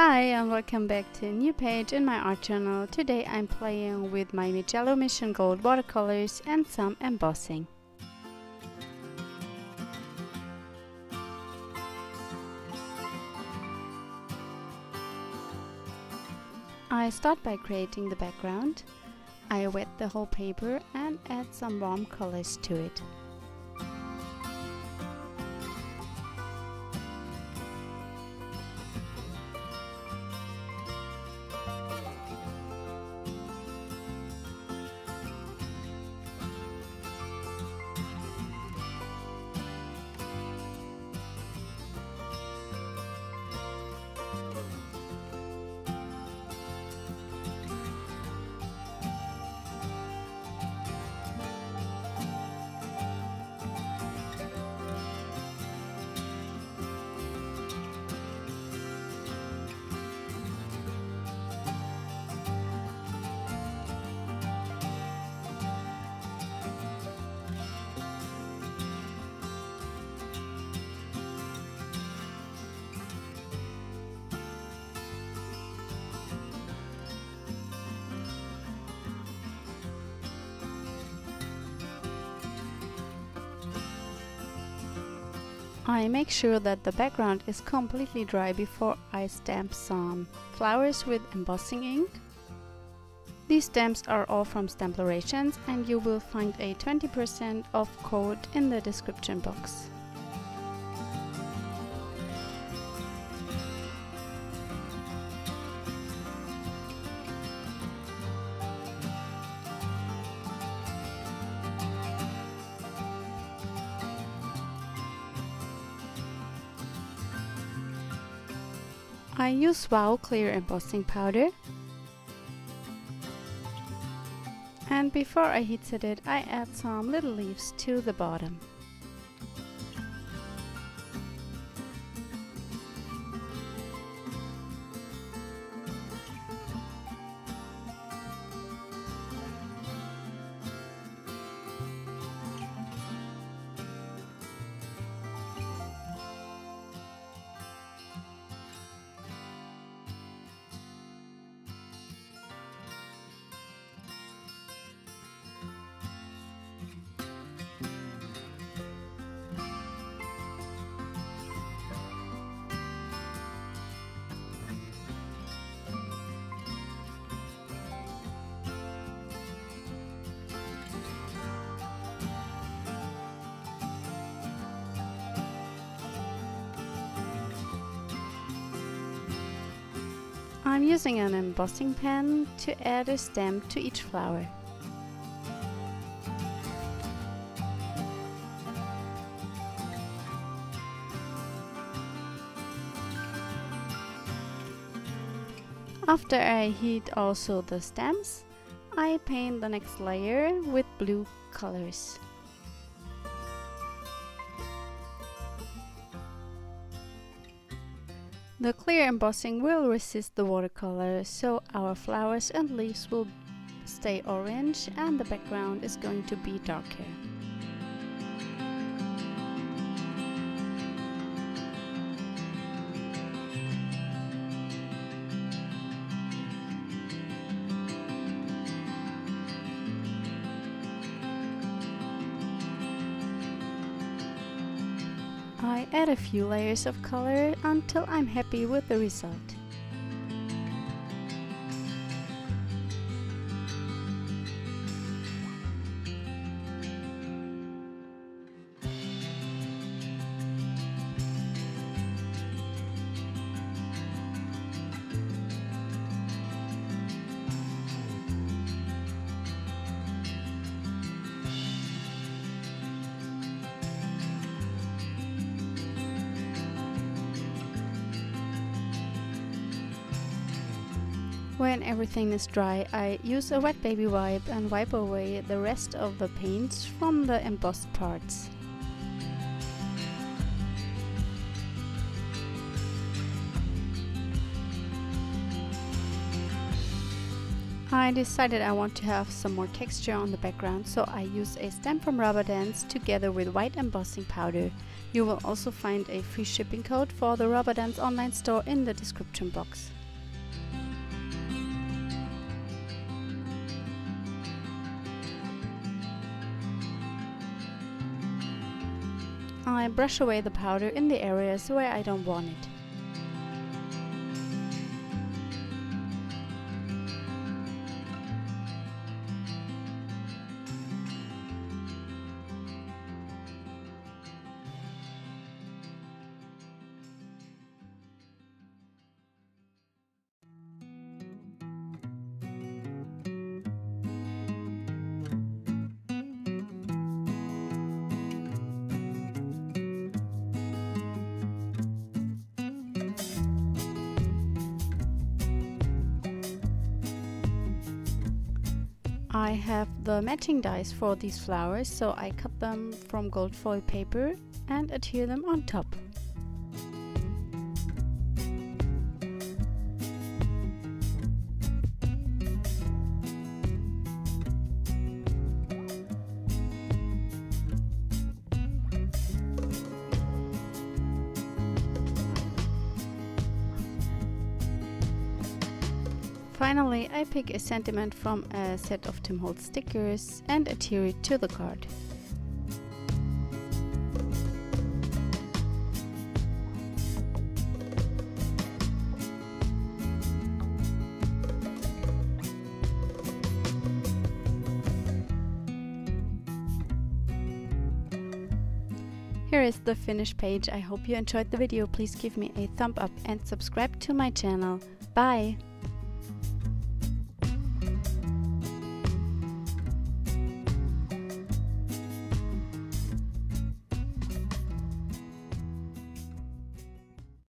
Hi and welcome back to a new page in my art journal. Today I'm playing with my Mijello Mission Gold watercolors and some embossing. I start by creating the background. I wet the whole paper and add some warm colors to it. I make sure that the background is completely dry before I stamp some flowers with embossing ink. These stamps are all from STAMPlorations and you will find a 20% off code in the description box. I use Wow clear embossing powder, and before I heat set it, I add some little leaves to the bottom. I'm using an embossing pen to add a stamp to each flower. After I heat also the stamps, I paint the next layer with blue colors. The clear embossing will resist the watercolor, so our flowers and leaves will stay orange and the background is going to be darker. I add a few layers of color until I'm happy with the result. When everything is dry, I use a wet baby wipe and wipe away the rest of the paints from the embossed parts. I decided I want to have some more texture on the background, so I use a stamp from Rubber Dance together with white embossing powder You will also find a free shipping code for the Rubber Dance online store in the description box. I brush away the powder in the areas where I don't want it. I have the matching dies for these flowers, so I cut them from gold foil paper and adhere them on top. Finally, I pick a sentiment from a set of Holtz stickers and adhere it to the card. Here is the finished page. I hope you enjoyed the video. Please give me a thumb up and subscribe to my channel. Bye!